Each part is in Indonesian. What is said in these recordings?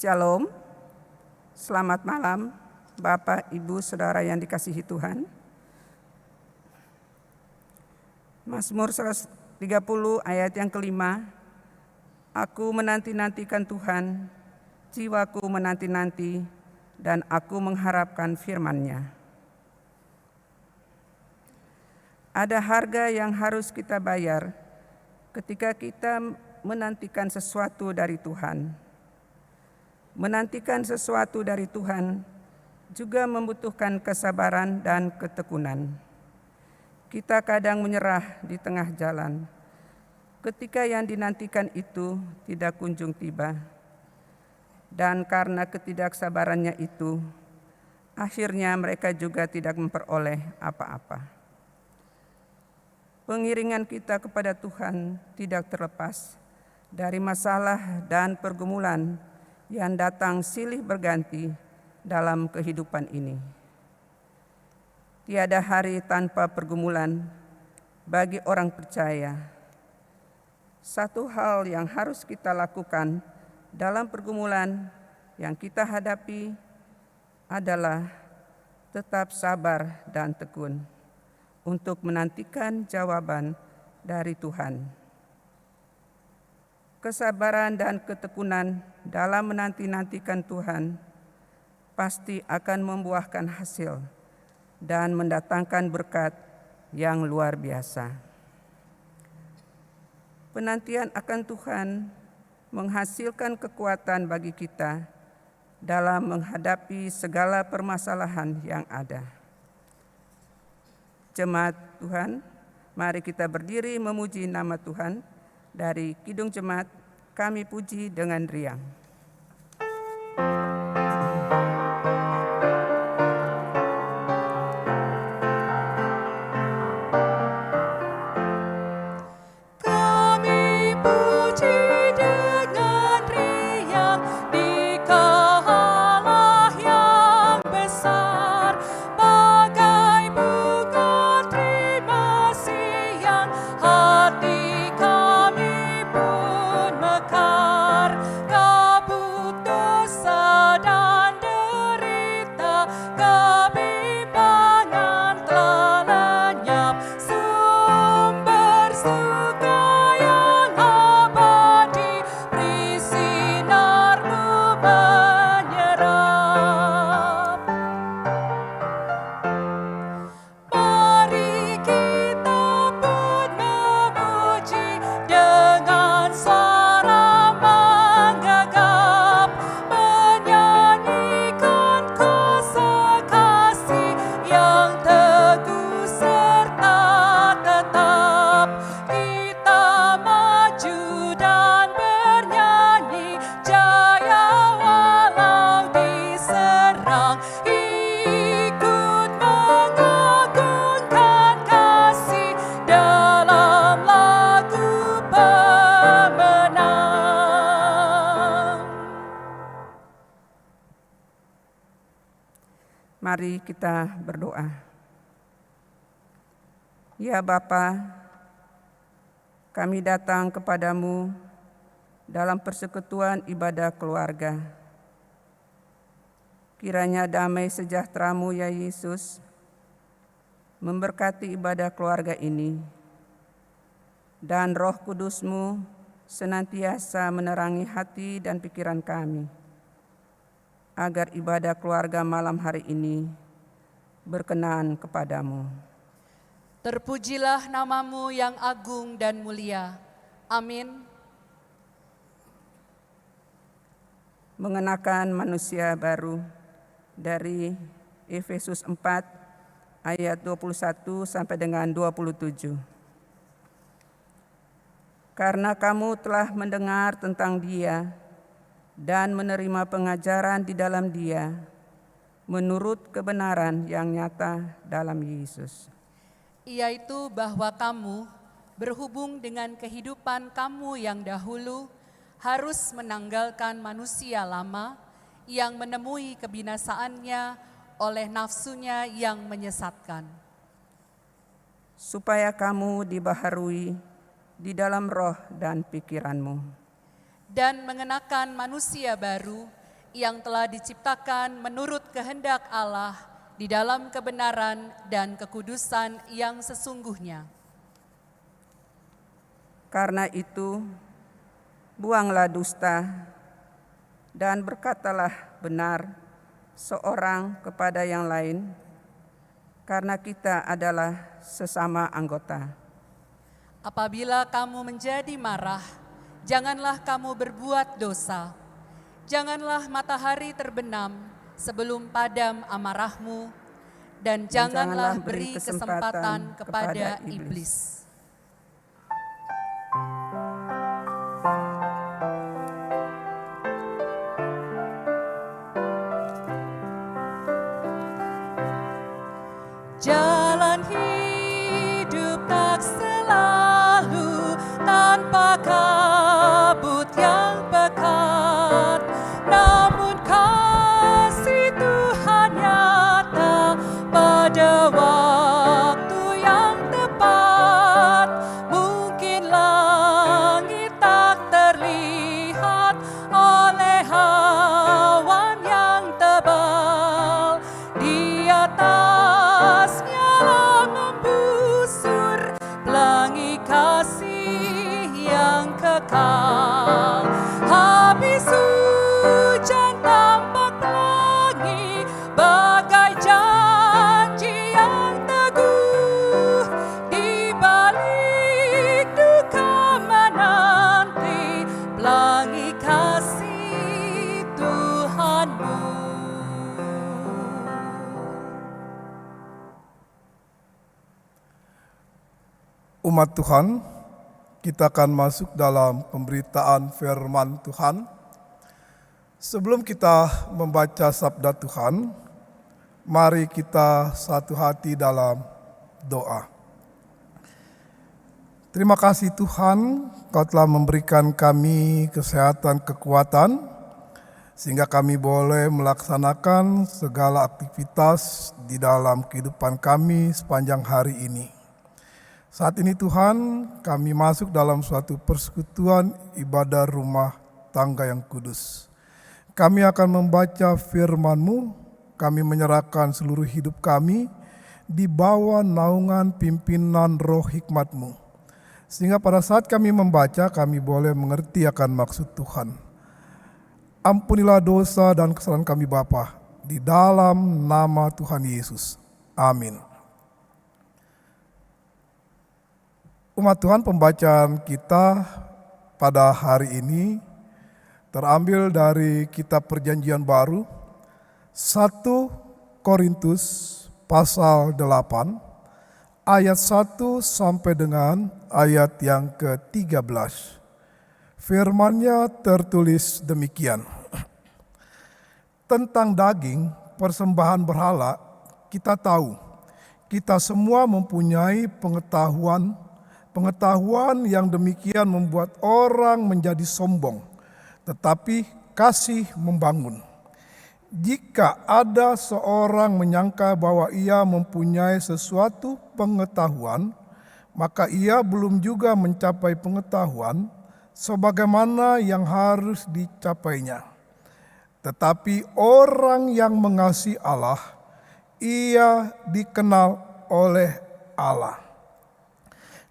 Shalom, selamat malam Bapak, Ibu, Saudara yang dikasihi Tuhan. Mazmur 130 ayat yang kelima, aku menanti-nantikan Tuhan, jiwaku menanti-nanti, dan aku mengharapkan firman-Nya. Ada harga yang harus kita bayar ketika kita menantikan sesuatu dari Tuhan. Menantikan sesuatu dari Tuhan juga membutuhkan kesabaran dan ketekunan. Kita kadang menyerah di tengah jalan ketika yang dinantikan itu tidak kunjung tiba. Dan karena ketidaksabarannya itu, akhirnya mereka juga tidak memperoleh apa-apa. Pengiringan kita kepada Tuhan tidak terlepas dari masalah dan pergumulan yang datang silih berganti dalam kehidupan ini. Tiada hari tanpa pergumulan bagi orang percaya. Satu hal yang harus kita lakukan dalam pergumulan yang kita hadapi adalah tetap sabar dan tekun untuk menantikan jawaban dari Tuhan. Kesabaran dan ketekunan dalam menanti-nantikan Tuhan pasti akan membuahkan hasil dan mendatangkan berkat yang luar biasa. Penantian akan Tuhan menghasilkan kekuatan bagi kita dalam menghadapi segala permasalahan yang ada. Jemaat Tuhan, mari kita berdiri memuji nama Tuhan. Dari Kidung Jemaat, kami puji dengan riang. Mari kita berdoa. Ya Bapa, kami datang kepadamu dalam persekutuan ibadah keluarga. Kiranya damai sejahtera-Mu ya Yesus memberkati ibadah keluarga ini, dan Roh Kudus-Mu senantiasa menerangi hati dan pikiran kami, agar ibadah keluarga malam hari ini berkenan kepadamu. Terpujilah nama-Mu yang agung dan mulia. Amin. Mengenakan manusia baru dari Efesus 4 ayat 21 sampai dengan 27. Karena kamu telah mendengar tentang Dia dan menerima pengajaran di dalam Dia, menurut kebenaran yang nyata dalam Yesus. Yaitu bahwa kamu berhubung dengan kehidupan kamu yang dahulu harus menanggalkan manusia lama yang menemui kebinasaannya oleh nafsunya yang menyesatkan. Supaya kamu dibaharui di dalam roh dan pikiranmu. Dan mengenakan manusia baru yang telah diciptakan menurut kehendak Allah di dalam kebenaran dan kekudusan yang sesungguhnya. Karena itu, buanglah dusta dan berkatalah benar seorang kepada yang lain, karena kita adalah sesama anggota. Apabila kamu menjadi marah, janganlah kamu berbuat dosa. Janganlah matahari terbenam sebelum padam amarahmu, dan janganlah beri kesempatan kepada iblis. Jalan hidup tak selalu tanpa kabut yang pekat, namun kasih Tuhan nyata pada waktu yang tepat. Mungkin langit tak terlihat oleh awan yang tebal, di atasnya lah membusur pelangi kasih yang kekal. Habis hujan tampak pelangi bagai janji yang teguh, di balik duka menanti pelangi kasih Tuhanmu. Umat Tuhan, kita akan masuk dalam pemberitaan firman Tuhan. Sebelum kita membaca sabda Tuhan, mari kita satu hati dalam doa. Terima kasih Tuhan, Kau telah memberikan kami kesehatan, kekuatan, sehingga kami boleh melaksanakan segala aktivitas di dalam kehidupan kami sepanjang hari ini. Saat ini Tuhan, kami masuk dalam suatu persekutuan ibadah rumah tangga yang kudus. Kami akan membaca firman-Mu, kami menyerahkan seluruh hidup kami di bawah naungan pimpinan roh hikmat-Mu. Sehingga pada saat kami membaca, kami boleh mengerti akan maksud Tuhan. Ampunilah dosa dan kesalahan kami Bapa, di dalam nama Tuhan Yesus. Amin. Umat Tuhan, pembacaan kita pada hari ini terambil dari kitab Perjanjian Baru 1 Korintus pasal 8 ayat 1 sampai dengan ayat yang ke-13. Firman-Nya tertulis demikian. Tentang daging persembahan berhala, kita tahu, kita semua mempunyai pengetahuan yang demikian membuat orang menjadi sombong, tetapi kasih membangun. Jika ada seorang menyangka bahwa ia mempunyai sesuatu pengetahuan, maka ia belum juga mencapai pengetahuan sebagaimana yang harus dicapainya. Tetapi orang yang mengasihi Allah, ia dikenal oleh Allah.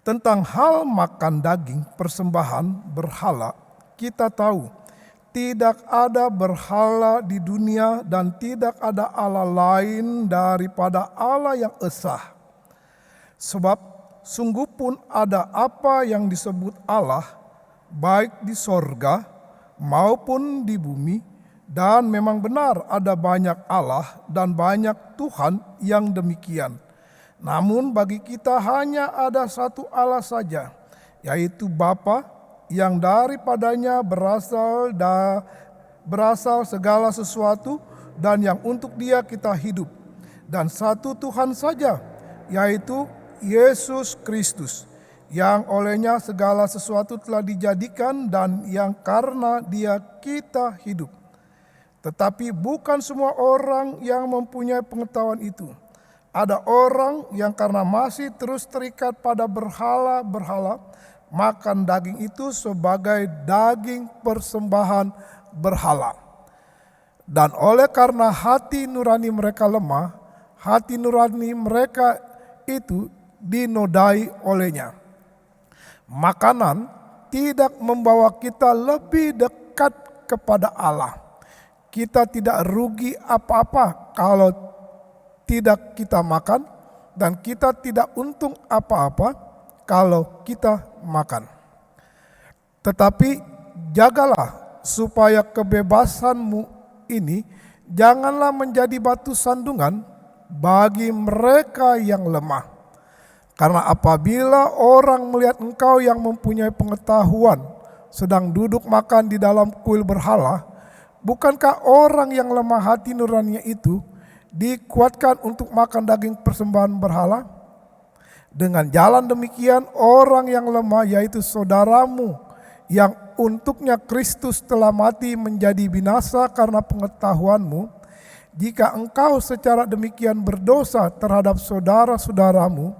Tentang hal makan daging persembahan berhala, kita tahu tidak ada berhala di dunia dan tidak ada Allah lain daripada Allah yang esa. Sebab sungguh pun ada apa yang disebut Allah, baik di sorga maupun di bumi, dan memang benar ada banyak Allah dan banyak Tuhan yang demikian. Namun bagi kita hanya ada satu Allah saja, yaitu Bapa, yang daripadanya berasal segala sesuatu dan yang untuk Dia kita hidup. Dan satu Tuhan saja, yaitu Yesus Kristus, yang olehnya segala sesuatu telah dijadikan dan yang karena Dia kita hidup. Tetapi bukan semua orang yang mempunyai pengetahuan itu. Ada orang yang karena masih terus terikat pada berhala-berhala, makan daging itu sebagai daging persembahan berhala. Dan oleh karena hati nurani mereka lemah, hati nurani mereka itu dinodai olehnya. Makanan tidak membawa kita lebih dekat kepada Allah. Kita tidak rugi apa-apa kalau tidak kita makan, dan kita tidak untung apa-apa kalau kita makan. Tetapi jagalah supaya kebebasanmu ini janganlah menjadi batu sandungan bagi mereka yang lemah. Karena apabila orang melihat engkau yang mempunyai pengetahuan sedang duduk makan di dalam kuil berhala, bukankah orang yang lemah hati nuraninya itu dikuatkan untuk makan daging persembahan berhala? Dengan jalan demikian orang yang lemah, yaitu saudaramu yang untuknya Kristus telah mati, menjadi binasa karena pengetahuanmu. Jika engkau secara demikian berdosa terhadap saudara-saudaramu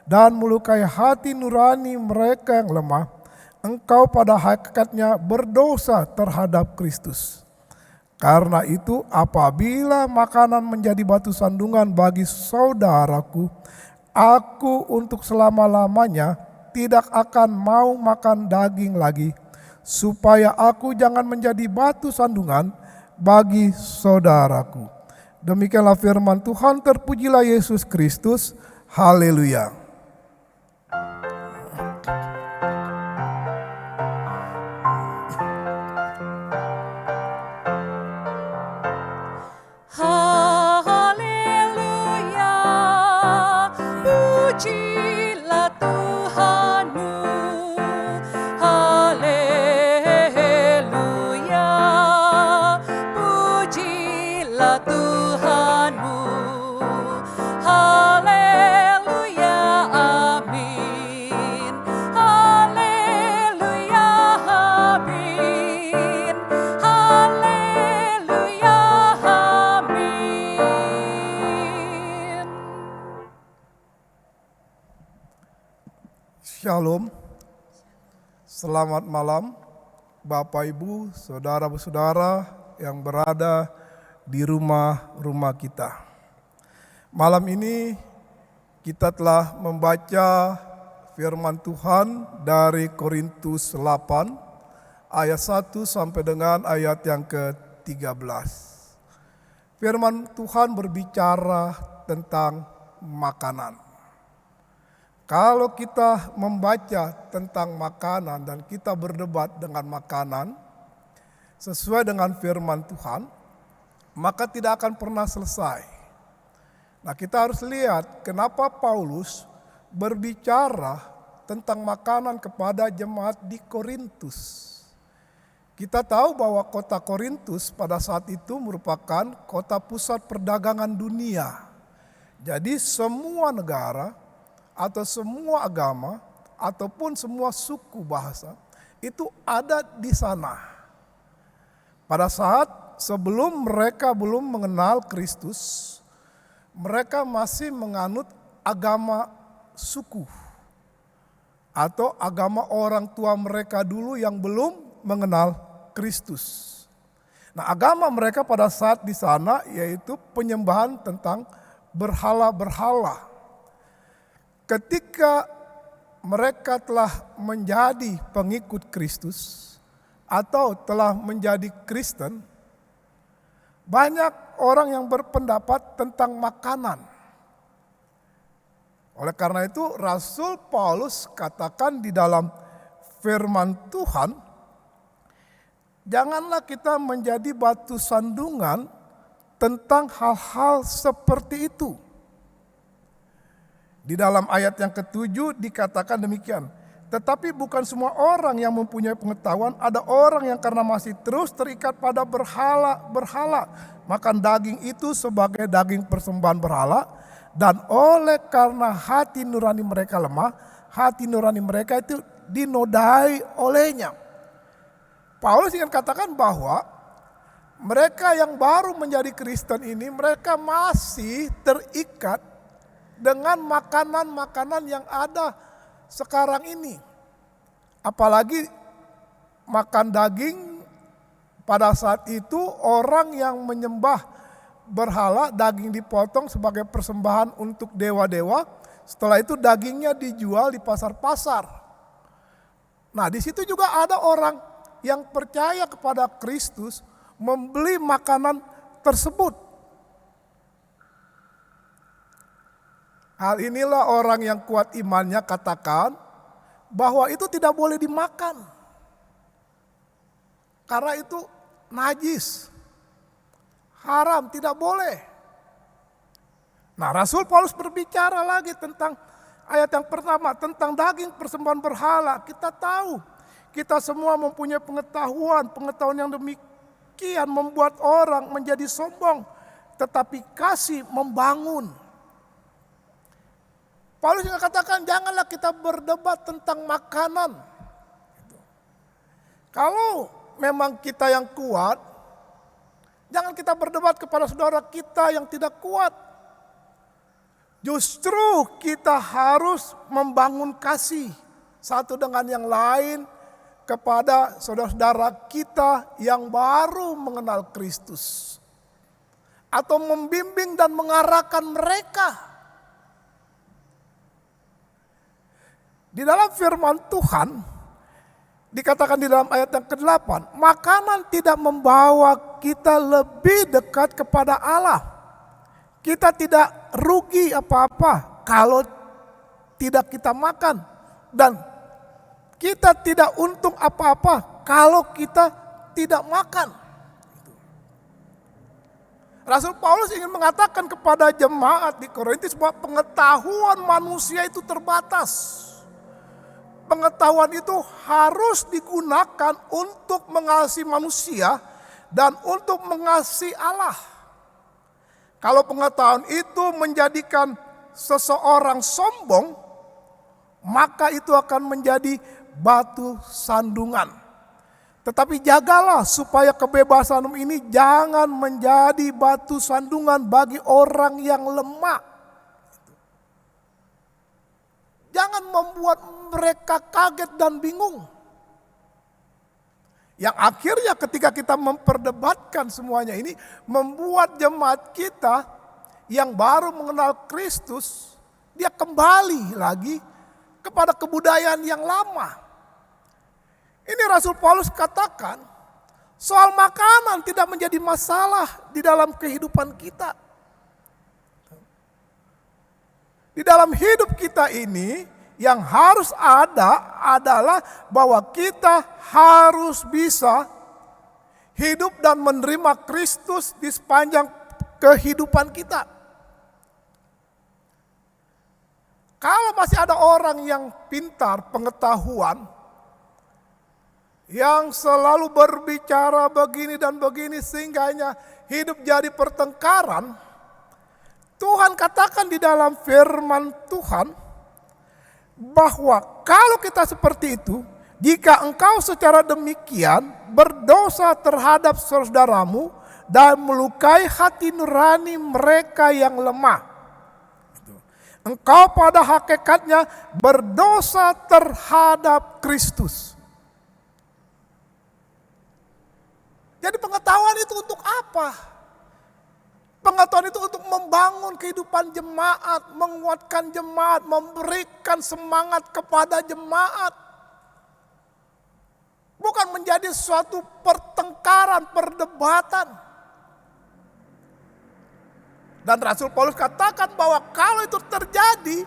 dan melukai hati nurani mereka yang lemah, engkau pada hakikatnya berdosa terhadap Kristus. Karena itu apabila makanan menjadi batu sandungan bagi saudaraku, aku untuk selama-lamanya tidak akan mau makan daging lagi, supaya aku jangan menjadi batu sandungan bagi saudaraku. Demikianlah firman Tuhan, terpujilah Yesus Kristus. Haleluya. Shalom, selamat malam Bapak Ibu, saudara-saudara yang berada di rumah-rumah kita. Malam ini kita telah membaca firman Tuhan dari Korintus 8 ayat 1 sampai dengan ayat yang ke-13. Firman Tuhan berbicara tentang makanan. Kalau kita membaca tentang makanan dan kita berdebat dengan makanan sesuai dengan firman Tuhan, maka tidak akan pernah selesai. Nah, kita harus lihat kenapa Paulus berbicara tentang makanan kepada jemaat di Korintus. Kita tahu bahwa kota Korintus pada saat itu merupakan kota pusat perdagangan dunia. Jadi semua negara atau semua agama ataupun semua suku bahasa itu ada di sana. Pada saat sebelum mereka belum mengenal Kristus, mereka masih menganut agama suku atau agama orang tua mereka dulu yang belum mengenal Kristus. Nah, agama mereka pada saat di sana yaitu penyembahan tentang berhala-berhala. Ketika mereka telah menjadi pengikut Kristus atau telah menjadi Kristen, banyak orang yang berpendapat tentang makanan. Oleh karena itu Rasul Paulus katakan di dalam firman Tuhan, janganlah kita menjadi batu sandungan tentang hal-hal seperti itu. Di dalam ayat yang ke-7 dikatakan demikian. Tetapi bukan semua orang yang mempunyai pengetahuan, ada orang yang karena masih terus terikat pada berhala, makan daging itu sebagai daging persembahan berhala, dan oleh karena hati nurani mereka lemah, hati nurani mereka itu dinodai olehnya. Paulus ingin katakan bahwa mereka yang baru menjadi Kristen ini, mereka masih terikat dengan makanan-makanan yang ada sekarang ini. Apalagi makan daging Pada saat itu orang yang menyembah berhala daging dipotong sebagai persembahan untuk dewa-dewa. Setelah itu dagingnya dijual di pasar-pasar. Nah, di situ juga ada orang yang percaya kepada Kristus membeli makanan tersebut. Hal inilah orang yang kuat imannya katakan bahwa itu tidak boleh dimakan. Karena itu najis, haram, tidak boleh. Nah, Rasul Paulus berbicara lagi tentang ayat yang pertama, tentang daging persembahan berhala. Kita tahu, kita semua mempunyai pengetahuan yang demikian membuat orang menjadi sombong, tetapi kasih membangun. Paulus juga katakan janganlah kita berdebat tentang makanan. Kalau memang kita yang kuat, jangan kita berdebat kepada saudara kita yang tidak kuat. Justru kita harus membangun kasih satu dengan yang lain kepada saudara-saudara kita yang baru mengenal Kristus. Atau membimbing dan mengarahkan mereka. Di dalam firman Tuhan, dikatakan di dalam ayat yang ke-8, makanan tidak membawa kita lebih dekat kepada Allah. Kita tidak rugi apa-apa kalau tidak kita makan. Dan kita tidak untung apa-apa kalau kita tidak makan. Rasul Paulus ingin mengatakan kepada jemaat di Korintus bahwa pengetahuan manusia itu terbatas. Pengetahuan itu harus digunakan untuk mengasihi manusia dan untuk mengasihi Allah. Kalau pengetahuan itu menjadikan seseorang sombong, maka itu akan menjadi batu sandungan. Tetapi jagalah supaya kebebasan ini jangan menjadi batu sandungan bagi orang yang lemah. Jangan membuat mereka kaget dan bingung. Yang akhirnya ketika kita memperdebatkan semuanya ini, membuat jemaat kita yang baru mengenal Kristus, dia kembali lagi kepada kebudayaan yang lama. Ini Rasul Paulus katakan, soal makanan tidak menjadi masalah di dalam kehidupan kita. Di dalam hidup kita ini yang harus ada adalah bahwa kita harus bisa hidup dan menerima Kristus di sepanjang kehidupan kita. Kalau masih ada orang yang pintar pengetahuan, yang selalu berbicara begini dan begini sehingganya hidup jadi pertengkaran, Tuhan katakan di dalam firman Tuhan bahwa kalau kita seperti itu, jika engkau secara demikian berdosa terhadap saudaramu dan melukai hati nurani mereka yang lemah, engkau pada hakikatnya berdosa terhadap Kristus. Jadi pengetahuan itu untuk apa? Pengetahuan itu untuk membangun kehidupan jemaat, menguatkan jemaat, memberikan semangat kepada jemaat. Bukan menjadi suatu pertengkaran, perdebatan. Dan Rasul Paulus katakan bahwa kalau itu terjadi,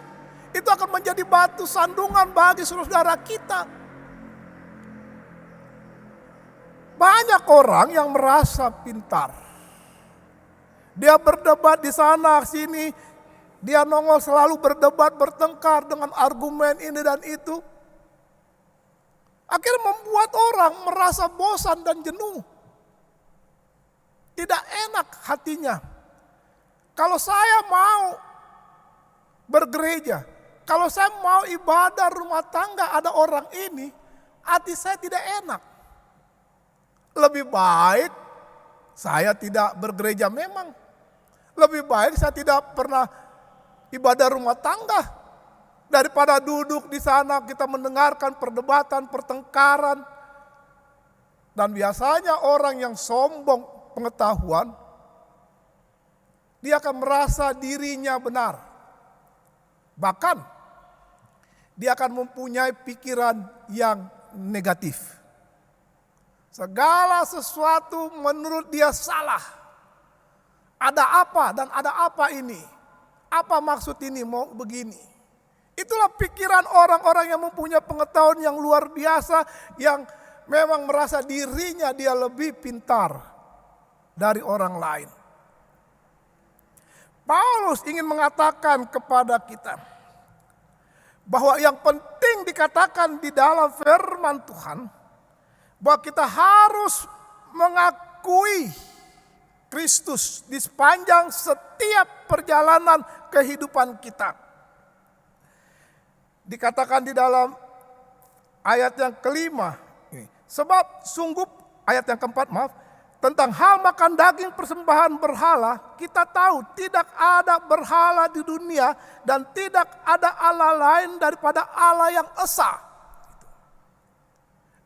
itu akan menjadi batu sandungan bagi saudara kita. Banyak orang yang merasa pintar. Dia berdebat di sana sini, dia nongol selalu berdebat, bertengkar dengan argumen ini dan itu. Akhirnya membuat orang merasa bosan dan jenuh. Tidak enak hatinya. Kalau saya mau bergereja, kalau saya mau ibadah rumah tangga ada orang ini, hati saya tidak enak. Lebih baik saya tidak bergereja memang. Lebih baik saya tidak pernah ibadah rumah tangga. Daripada duduk di sana kita mendengarkan perdebatan, pertengkaran. Dan biasanya orang yang sombong pengetahuan, dia akan merasa dirinya benar. Bahkan, dia akan mempunyai pikiran yang negatif. Segala sesuatu menurut dia salah. Ada apa dan ada apa ini? Apa maksud ini mau begini? Itulah pikiran orang-orang yang mempunyai pengetahuan yang luar biasa, yang memang merasa dirinya dia lebih pintar dari orang lain. Paulus ingin mengatakan kepada kita bahwa yang penting dikatakan di dalam firman Tuhan, bahwa kita harus mengakui Kristus di sepanjang setiap perjalanan kehidupan kita. Dikatakan di dalam ayat yang kelima, sebab sungguh, ayat yang keempat maaf, tentang hal makan daging persembahan berhala, kita tahu tidak ada berhala di dunia dan tidak ada Allah lain daripada Allah yang esa.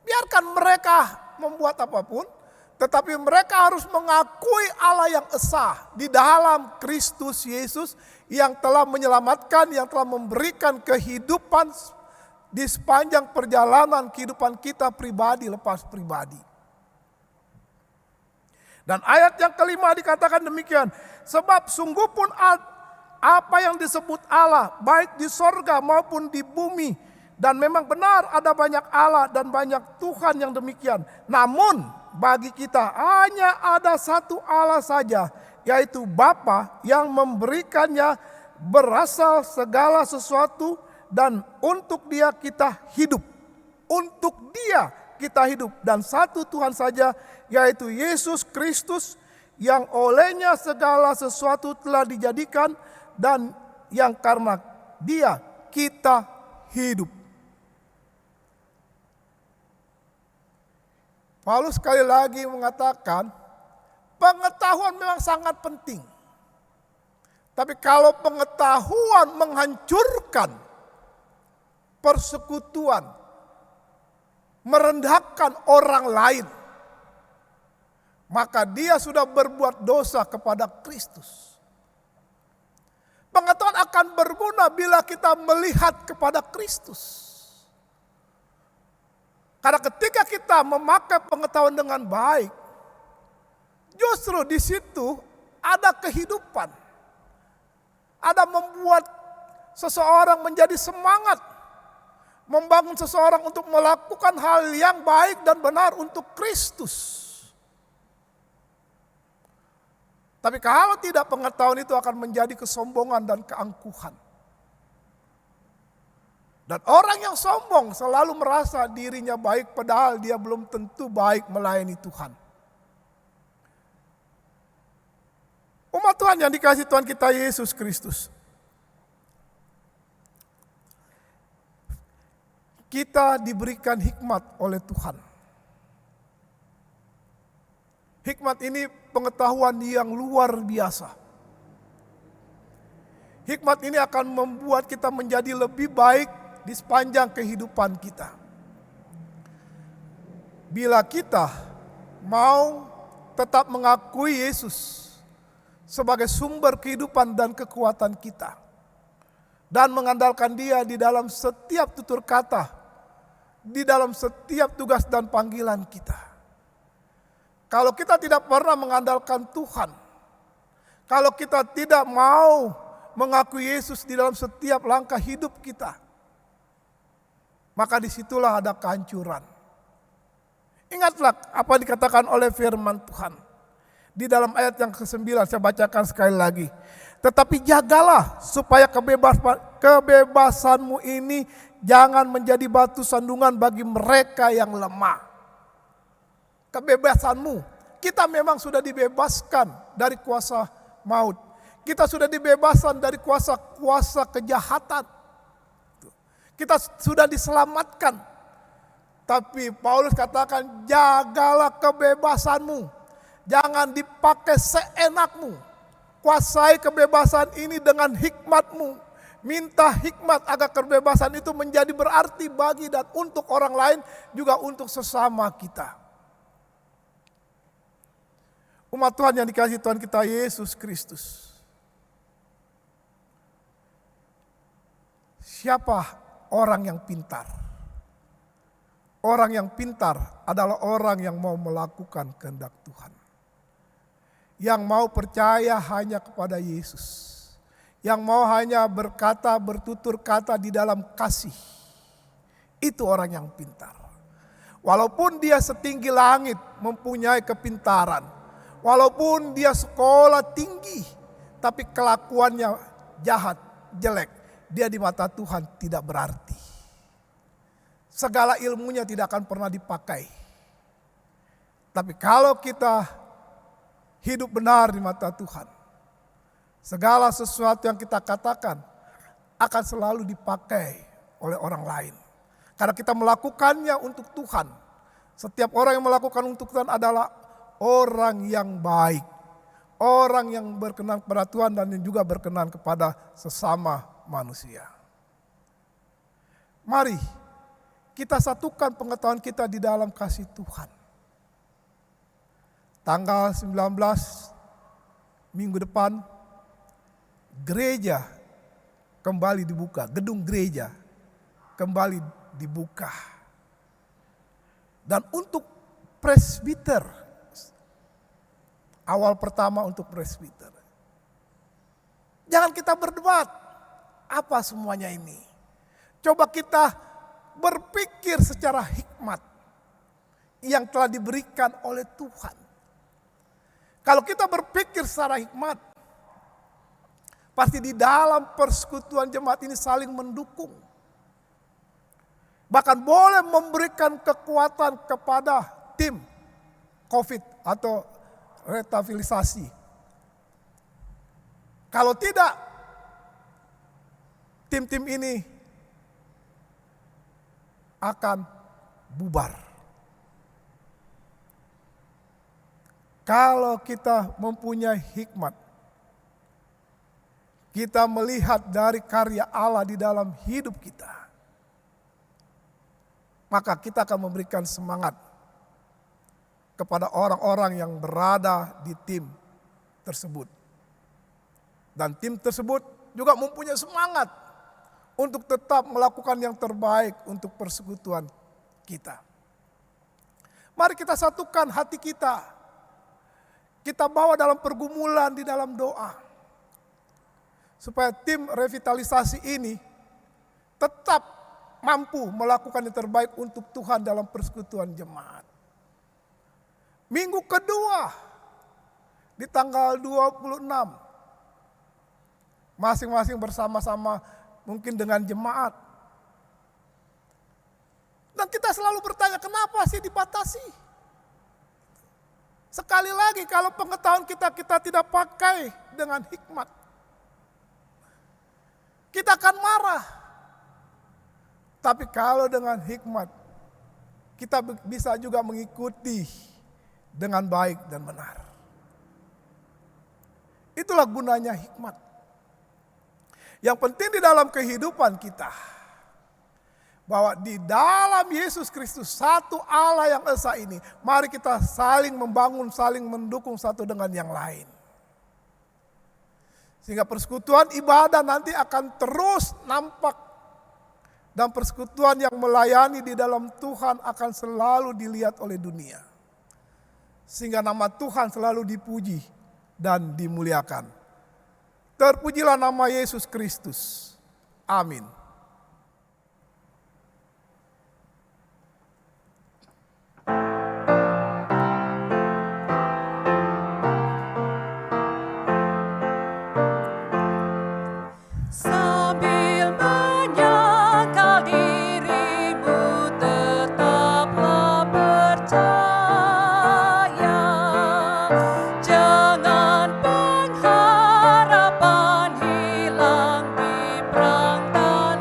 Biarkan mereka membuat apapun, tetapi mereka harus mengakui Allah yang esa di dalam Kristus Yesus yang telah menyelamatkan, yang telah memberikan kehidupan di sepanjang perjalanan kehidupan kita pribadi lepas pribadi. Dan ayat yang kelima dikatakan demikian, sebab sungguh pun apa yang disebut Allah baik di sorga maupun di bumi, dan memang benar ada banyak Allah dan banyak Tuhan yang demikian. Namun bagi kita hanya ada satu Allah saja, yaitu Bapa yang memberikannya berasal segala sesuatu, dan untuk Dia kita hidup. Untuk Dia kita hidup, dan satu Tuhan saja, yaitu Yesus Kristus, yang olehnya segala sesuatu telah dijadikan dan yang karena Dia kita hidup. Paulus sekali lagi mengatakan pengetahuan memang sangat penting. Tapi kalau pengetahuan menghancurkan persekutuan, merendahkan orang lain, maka dia sudah berbuat dosa kepada Kristus. Pengetahuan akan berguna bila kita melihat kepada Kristus. Karena ketika kita memakai pengetahuan dengan baik, justru di situ ada kehidupan. Ada membuat seseorang menjadi semangat, membangun seseorang untuk melakukan hal yang baik dan benar untuk Kristus. Tapi kalau tidak, pengetahuan itu akan menjadi kesombongan dan keangkuhan. Dan orang yang sombong selalu merasa dirinya baik, padahal dia belum tentu baik melayani Tuhan. Umat Tuhan yang dikasihi Tuhan kita Yesus Kristus, kita diberikan hikmat oleh Tuhan. Hikmat ini pengetahuan yang luar biasa. Hikmat ini akan membuat kita menjadi lebih baik di sepanjang kehidupan kita. Bila kita mau tetap mengakui Yesus sebagai sumber kehidupan dan kekuatan kita, dan mengandalkan Dia di dalam setiap tutur kata, di dalam setiap tugas dan panggilan kita. Kalau kita tidak pernah mengandalkan Tuhan, kalau kita tidak mau mengakui Yesus di dalam setiap langkah hidup kita, maka disitulah ada kehancuran. Ingatlah apa dikatakan oleh firman Tuhan. Di dalam ayat yang ke-9 saya bacakan sekali lagi. Tetapi jagalah supaya kebebasanmu ini jangan menjadi batu sandungan bagi mereka yang lemah. Kebebasanmu, kita memang sudah dibebaskan dari kuasa maut. Kita sudah dibebaskan dari kuasa kejahatan. Kita sudah diselamatkan. Tapi Paulus katakan, jagalah kebebasanmu. Jangan dipakai seenakmu. Kuasai kebebasan ini dengan hikmatmu. Minta hikmat agar kebebasan itu menjadi berarti bagi dan untuk orang lain, juga untuk sesama kita. Umat Tuhan yang dikasihi Tuhan kita Yesus Kristus. Siapa orang yang pintar? Orang yang pintar adalah orang yang mau melakukan kehendak Tuhan. Yang mau percaya hanya kepada Yesus. Yang mau hanya berkata, bertutur kata di dalam kasih. Itu orang yang pintar. Walaupun dia setinggi langit mempunyai kepintaran. Walaupun dia sekolah tinggi, tapi kelakuannya jahat, jelek. Dia di mata Tuhan tidak berarti. Segala ilmunya tidak akan pernah dipakai. Tapi kalau kita hidup benar di mata Tuhan, segala sesuatu yang kita katakan akan selalu dipakai oleh orang lain. Karena kita melakukannya untuk Tuhan. Setiap orang yang melakukan untuk Tuhan adalah orang yang baik. Orang yang berkenan kepada Tuhan dan yang juga berkenan kepada sesama manusia. Mari kita satukan pengetahuan kita di dalam kasih Tuhan. Tanggal 19 minggu depan gereja kembali dibuka, gedung gereja kembali dibuka. Dan untuk presbiter, awal pertama untuk presbiter. Jangan kita berdebat, apa semuanya ini. Coba kita berpikir secara hikmat yang telah diberikan oleh Tuhan. Kalau kita berpikir secara hikmat, pasti di dalam persekutuan jemaat ini saling mendukung. Bahkan boleh memberikan kekuatan kepada tim COVID atau rehabilitasi. Kalau tidak, tim-tim ini akan bubar. Kalau kita mempunyai hikmat, kita melihat dari karya Allah di dalam hidup kita, maka kita akan memberikan semangat kepada orang-orang yang berada di tim tersebut. Dan tim tersebut juga mempunyai semangat untuk tetap melakukan yang terbaik untuk persekutuan kita. Mari kita satukan hati kita. Kita bawa dalam pergumulan di dalam doa. Supaya tim revitalisasi ini tetap mampu melakukan yang terbaik untuk Tuhan dalam persekutuan jemaat. Minggu kedua di tanggal 26. Masing-masing bersama-sama mungkin dengan jemaat. Dan kita selalu bertanya, kenapa sih dibatasi? Sekali lagi kalau pengetahuan kita tidak pakai dengan hikmat, kita akan marah. Tapi kalau dengan hikmat, kita bisa juga mengikuti dengan baik dan benar. Itulah gunanya hikmat. Yang penting di dalam kehidupan kita, bahwa di dalam Yesus Kristus satu Allah yang esa ini, mari kita saling membangun, saling mendukung satu dengan yang lain. Sehingga persekutuan ibadah nanti akan terus nampak. Dan persekutuan yang melayani di dalam Tuhan akan selalu dilihat oleh dunia. Sehingga nama Tuhan selalu dipuji dan dimuliakan. Terpujilah nama Yesus Kristus. Amin. Sambil menyangkal dirimu tetaplah percaya. Jangan pengharapan hilang di perang dan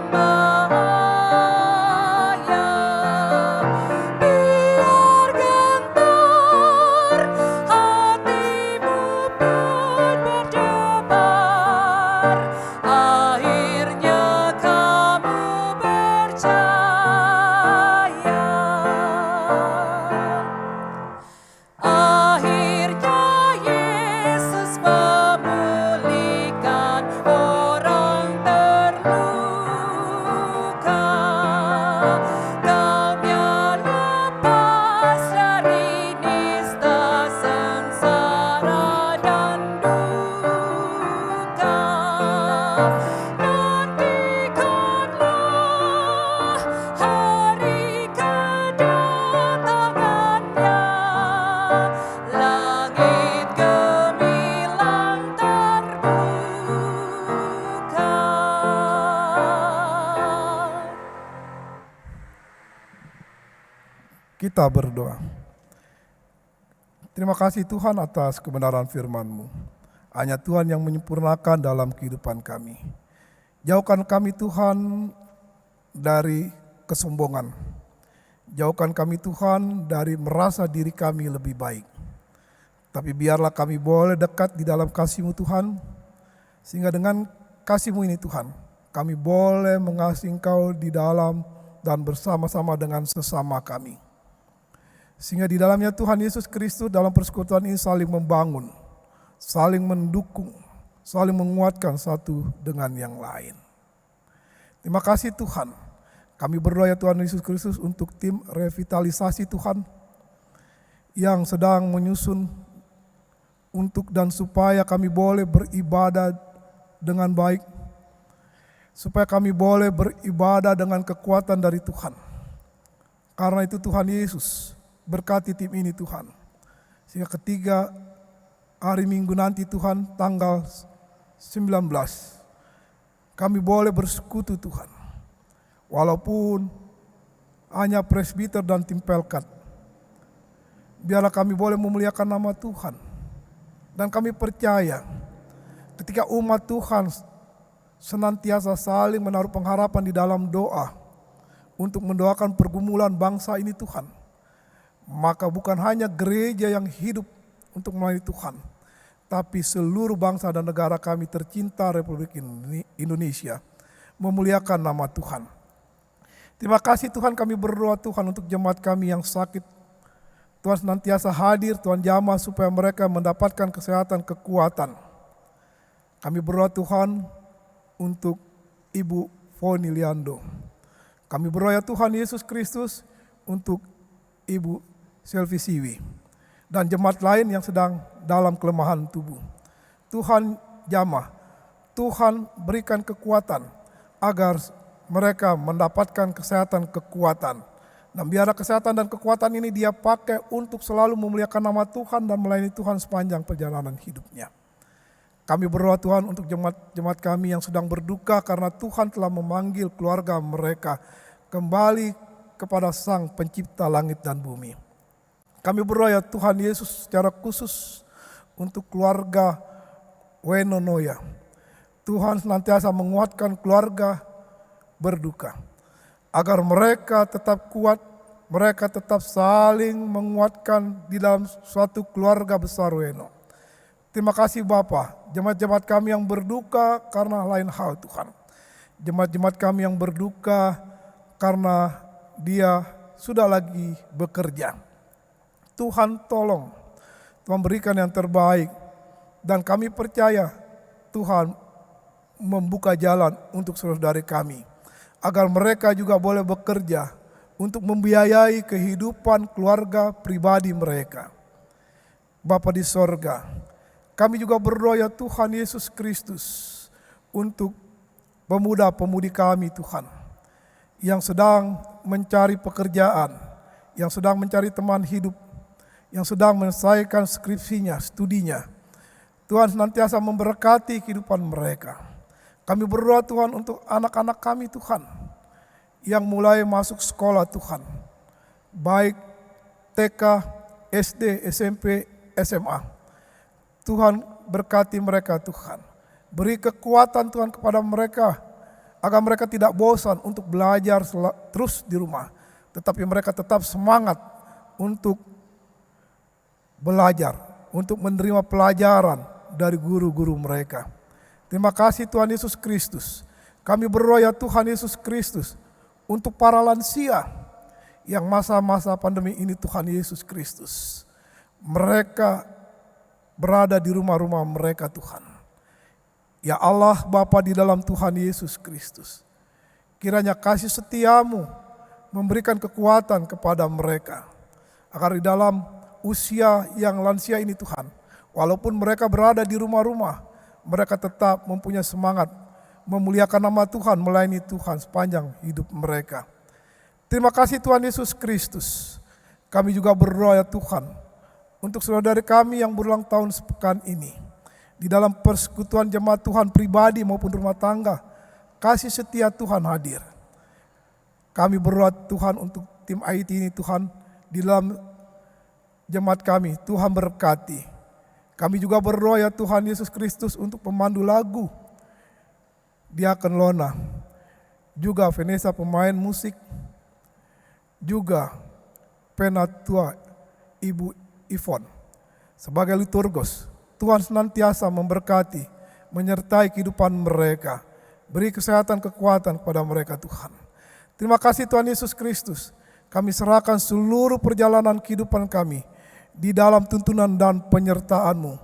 Kita berdoa. Terima kasih Tuhan atas kebenaran firman-Mu. Hanya Tuhan yang menyempurnakan dalam kehidupan kami. Jauhkan kami Tuhan dari kesombongan. Jauhkan kami Tuhan dari merasa diri kami lebih baik. Tapi biarlah kami boleh dekat di dalam kasih-Mu Tuhan. Sehingga dengan kasih-Mu ini Tuhan, kami boleh mengasihi Engkau di dalam dan bersama-sama dengan sesama kami. Sehingga di dalamnya Tuhan Yesus Kristus dalam persekutuan ini saling membangun, saling mendukung, saling menguatkan satu dengan yang lain. Terima kasih Tuhan. Kami berdoa ya Tuhan Yesus Kristus untuk tim revitalisasi Tuhan yang sedang menyusun untuk dan supaya kami boleh beribadah dengan baik, supaya kami boleh beribadah dengan kekuatan dari Tuhan. Karena itu Tuhan Yesus, berkati tim ini Tuhan. Sehingga ketiga hari Minggu nanti Tuhan tanggal 19 kami boleh bersekutu Tuhan. Walaupun hanya presbiter dan tim pelkat. Biarlah kami boleh memuliakan nama Tuhan. Dan kami percaya ketika umat Tuhan senantiasa saling menaruh pengharapan di dalam doa untuk mendoakan pergumulan bangsa ini Tuhan, maka bukan hanya gereja yang hidup untuk melayani Tuhan, tapi seluruh bangsa dan negara kami tercinta Republik Indonesia memuliakan nama Tuhan. Terima kasih Tuhan, kami berdoa Tuhan untuk jemaat kami yang sakit. Tuhan senantiasa hadir, Tuhan jamah supaya mereka mendapatkan kesehatan, kekuatan. Kami berdoa Tuhan untuk Ibu Foni Liando. Kami berdoa ya Tuhan Yesus Kristus untuk Ibu Selvi Siwi dan jemaat lain yang sedang dalam kelemahan tubuh. Tuhan jamah, Tuhan berikan kekuatan agar mereka mendapatkan kesehatan, kekuatan. Dan biarlah kesehatan dan kekuatan ini dia pakai untuk selalu memuliakan nama Tuhan dan melayani Tuhan sepanjang perjalanan hidupnya. Kami berdoa Tuhan untuk jemaat kami yang sedang berduka karena Tuhan telah memanggil keluarga mereka kembali kepada Sang Pencipta langit dan bumi. Kami berdoa ya Tuhan Yesus secara khusus untuk keluarga Wenonoya. Tuhan senantiasa menguatkan keluarga berduka, agar mereka tetap kuat, mereka tetap saling menguatkan di dalam suatu keluarga besar Weno. Terima kasih Bapa, jemaat-jemaat kami yang berduka karena lain hal Tuhan. Jemaat-jemaat kami yang berduka karena dia sudah lagi bekerja. Tuhan tolong, Tuhan berikan yang terbaik, dan kami percaya Tuhan membuka jalan untuk saudara kami, agar mereka juga boleh bekerja untuk membiayai kehidupan keluarga pribadi mereka. Bapa di sorga, kami juga berdoa ya Tuhan Yesus Kristus untuk pemuda-pemudi kami Tuhan, yang sedang mencari pekerjaan, yang sedang mencari teman hidup, yang sedang menyelesaikan skripsinya, studinya. Tuhan senantiasa memberkati kehidupan mereka. Kami berdoa Tuhan untuk anak-anak kami Tuhan, yang mulai masuk sekolah Tuhan, baik TK, SD, SMP, SMA. Tuhan berkati mereka Tuhan. Beri kekuatan Tuhan kepada mereka, agar mereka tidak bosan untuk belajar terus di rumah, tetapi mereka tetap semangat untuk belajar, untuk menerima pelajaran dari guru-guru mereka. Terima kasih Tuhan Yesus Kristus. Kami berdoa ya Tuhan Yesus Kristus untuk para lansia yang masa-masa pandemi ini Tuhan Yesus Kristus. Mereka berada di rumah-rumah mereka Tuhan. Ya Allah Bapa di dalam Tuhan Yesus Kristus, kiranya kasih setiamu memberikan kekuatan kepada mereka, agar di dalam usia yang lansia ini Tuhan, walaupun mereka berada di rumah-rumah, mereka tetap mempunyai semangat memuliakan nama Tuhan, melayani Tuhan sepanjang hidup mereka. Terima kasih Tuhan Yesus Kristus. Kami juga berdoa ya Tuhan untuk saudara kami yang berulang tahun sepekan ini, di dalam persekutuan jemaat Tuhan pribadi maupun rumah tangga, kasih setia Tuhan hadir. Kami berdoa Tuhan untuk tim IT ini Tuhan, di dalam jemaat kami. Tuhan berkati. Kami juga berdoa ya Tuhan Yesus Kristus untuk pemandu lagu, Diakon Lona, juga Vanessa pemain musik, juga penatua Ibu Ivon sebagai liturgos. Tuhan senantiasa memberkati, menyertai kehidupan mereka. Beri kesehatan, kekuatan kepada mereka Tuhan. Terima kasih Tuhan Yesus Kristus. Kami serahkan seluruh perjalanan kehidupan kami di dalam tuntunan dan penyertaan-Mu.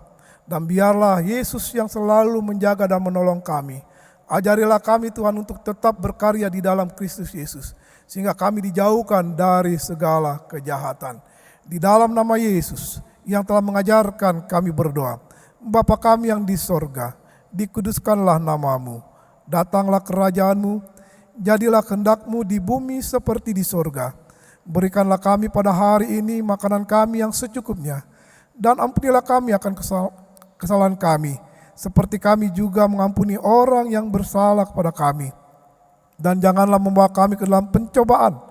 Dan biarlah Yesus yang selalu menjaga dan menolong kami. Ajarilah kami Tuhan untuk tetap berkarya di dalam Kristus Yesus, sehingga kami dijauhkan dari segala kejahatan. Di dalam nama Yesus yang telah mengajarkan kami berdoa. Bapa kami yang di sorga, dikuduskanlah nama-Mu. Datanglah kerajaan-Mu, jadilah kehendak-Mu di bumi seperti di sorga. Berikanlah kami pada hari ini makanan kami yang secukupnya, dan ampunilah kami akan kesalahan kami, seperti kami juga mengampuni orang yang bersalah kepada kami. Dan janganlah membawa kami ke dalam pencobaan,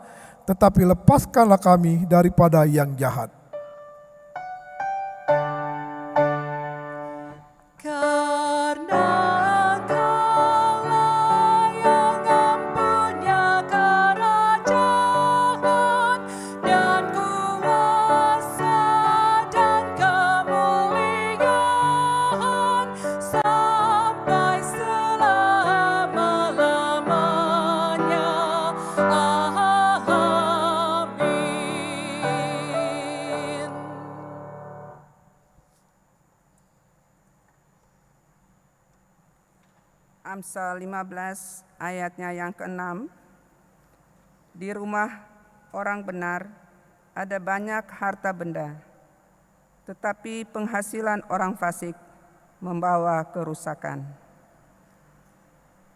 tetapi lepaskanlah kami daripada yang jahat. Amsal 15 ayatnya yang ke-6. Di rumah orang benar ada banyak harta benda, tetapi penghasilan orang fasik membawa kerusakan.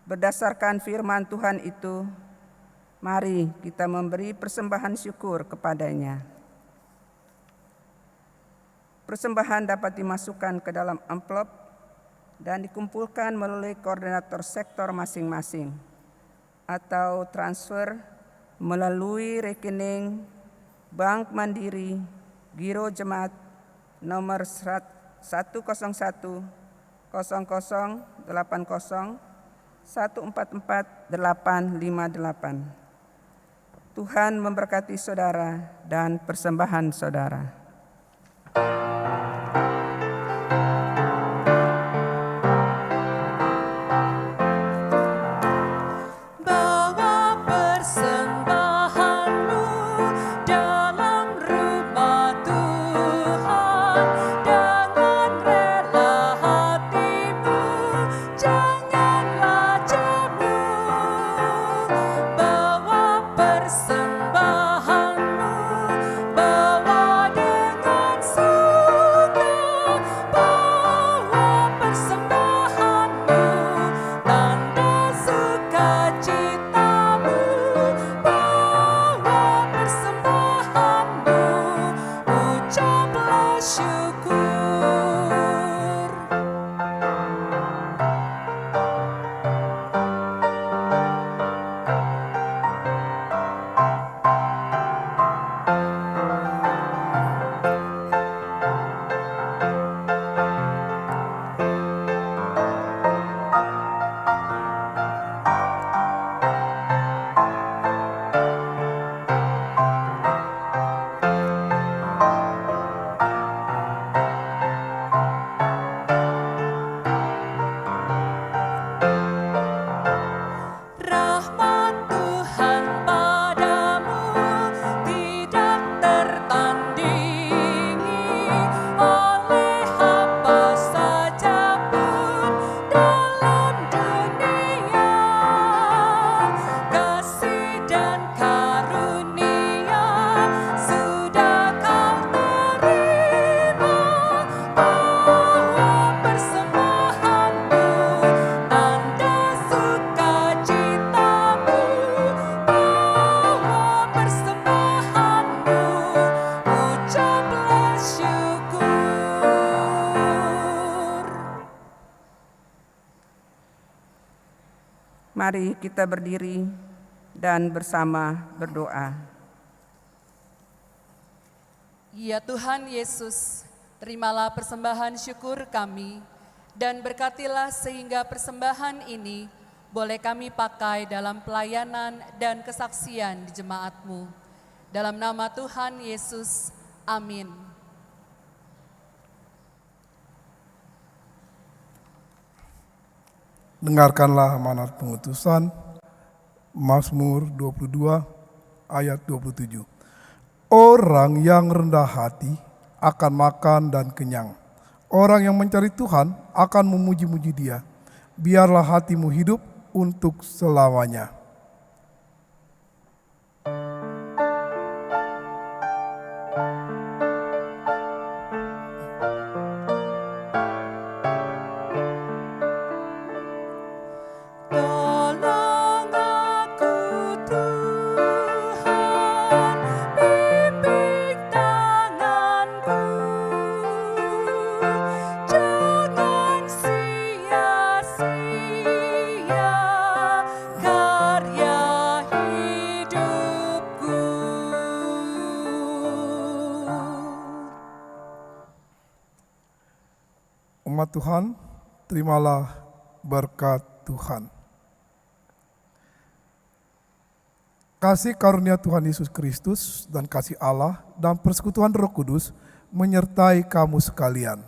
Berdasarkan firman Tuhan itu, mari kita memberi persembahan syukur kepadanya. Persembahan dapat dimasukkan ke dalam amplop dan dikumpulkan melalui koordinator sektor masing-masing atau transfer melalui rekening Bank Mandiri Giro Jemaat nomor 10100144858. Tuhan memberkati saudara dan persembahan saudara. Mari kita berdiri dan bersama berdoa. Ya Tuhan Yesus, terimalah persembahan syukur kami, dan berkatilah sehingga persembahan ini boleh kami pakai dalam pelayanan dan kesaksian di jemaat-Mu. Dalam nama Tuhan Yesus, amin. Dengarkanlah amanat pengutusan, Mazmur 22 ayat 27. Orang yang rendah hati akan makan dan kenyang. Orang yang mencari Tuhan akan memuji-muji Dia. Biarlah hatimu hidup untuk selamanya. Tolong aku Tuhan, bimbing tanganku, jangan sia-sia karya hidupku. Umat Tuhan, terimalah berkat Tuhan. Kasih karunia Tuhan Yesus Kristus dan kasih Allah dan persekutuan Roh Kudus menyertai kamu sekalian.